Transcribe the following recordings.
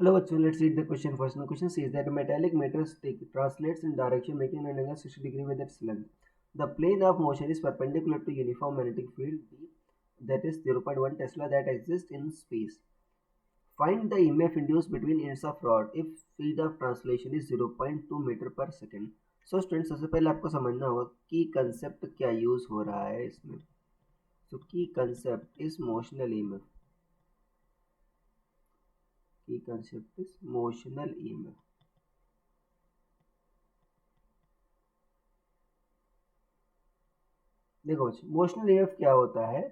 Hello, bachcho, let's read the question. First question says that a metallic meter stick translates in direction making an angle 60 degree with its length. The plane of motion is perpendicular to uniform magnetic field B, that is 0.1 Tesla, that exists in space. Find the EMF induced between ends of rod if speed of translation is 0.2 metre पर second. So student, सबसे पहले आपको समझना होगा कि concept क्या use हो रहा है इसमें. सो की कंसेप्ट इज मोशनल ईएमएफ. की कंसेप्ट इज मोशनल ईएमएफ. देखो बच्चों, मोशनल ईएमएफ क्या होता है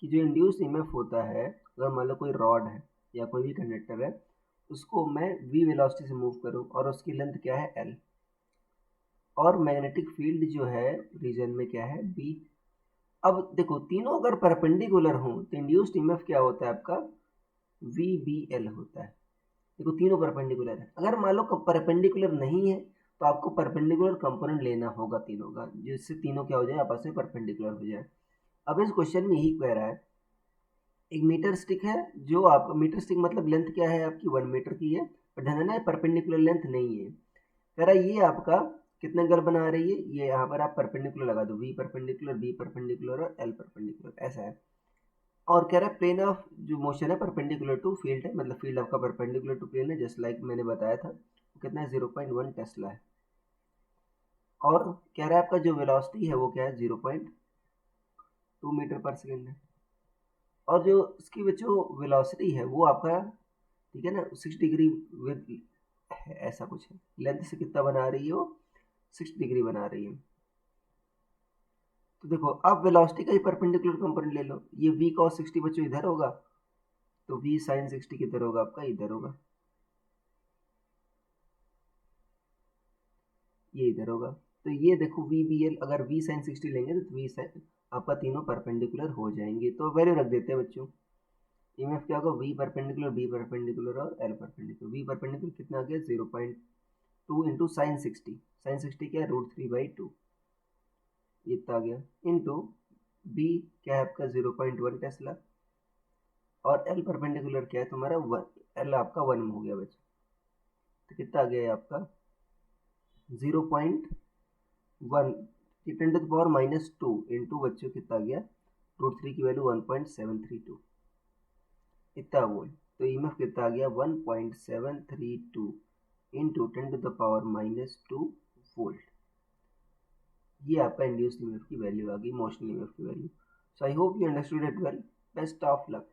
कि जो इंड्यूस ईएमएफ होता है, अगर मान लो कोई रॉड है या कोई भी कंडक्टर है, उसको मैं v वेलोसिटी से मूव करूं और उसकी लेंथ क्या है l, और मैग्नेटिक फील्ड जो है रीजन में क्या है b. अब देखो, तीनों अगर परपेंडिकुलर हो तो इंड्यूस्ड ईएमएफ क्या होता है आपका VBL होता है. देखो, तीनों परपेंडिकुलर है. अगर मान लो परपेंडिकुलर नहीं है तो आपको परपेंडिकुलर कंपोनेंट लेना होगा तीनों का, जिससे तीनों क्या हो जाए, आपस में परपेंडिकुलर हो जाए. अब इस क्वेश्चन में यही कह रहा है, एक मीटर स्टिक है, जो आपका मीटर स्टिक मतलब लेंथ क्या है आपकी 1 मीटर की है, पर ध्यान देना परपेंडिकुलर लेंथ नहीं है. कह रहा है ये आपका कितना एंगल बना रही है, ये यहाँ पर आप परपेंडिकुलर लगा दो, V परपेंडिकुलर, B परपेंडिकुलर और L परपेंडिकुलर, ऐसा है. और कह रहा है प्लेन ऑफ जो मोशन है परपेंडिकुलर टू फील्ड है, मतलब फील्ड आपका परपेंडिकुलर टू प्लेन है, जस्ट लाइक मैंने बताया था. कितना है, 0.1 टेस्ला है. और कह रहा है आपका जो वेलोसिटी है वो क्या है, 0.2 मीटर पर सेकेंड है. और जो इसकी जो वेलोसिटी है वो आपका, ठीक है ना, 6 डिग्री विद है, ऐसा कुछ है. लेंथ से कितना बना रही है वो, 6 डिग्री बना रही है. तो देखो, अब वेलोसिटी का ही परपेंडिकुलर कंपोनेंट ले लो. ये v cos 60 बच्चों इधर होगा, तो v sin 60 किधर होगा, आपका इधर होगा, ये इधर होगा. तो ये देखो VBL, अगर v sin 60 लेंगे तो v sin आपका तीनों परपेंडिकुलर हो जाएंगे. तो वैल्यू रख देते हैं बच्चों. ईएमएफ क्या होगा, v परपेंडिकुलर, b परपेंडिकुलर और l परपेंडिकुलर. v परपेंडिकुलर कितना आ गया, 0.2 इंटू साइन 60. साइन 60 क्या है, √3/2, ये इतना आ गया, इंटू b क्या है आपका 0.1 टेस्ला, और l परपेंडिकुलर क्या है तुम्हारा 1, l आपका 1 हो गया बच्चों. तो कितना आ गया है आपका 0.1 की 10⁻⁻2 इंटू बच्चों कितना आ गया, √3 की वैल्यू 1.732, इतना वोल्ट. तो ईएमएफ कितना आ गया, 1.732 इंटू 10⁻⁻2 वोल्ट. ये आपका इंड्यूस्ड ईएमएफ की वैल्यू आ गई, मोशनल ईएमएफ की value. So I hope you understood it well. Best of luck.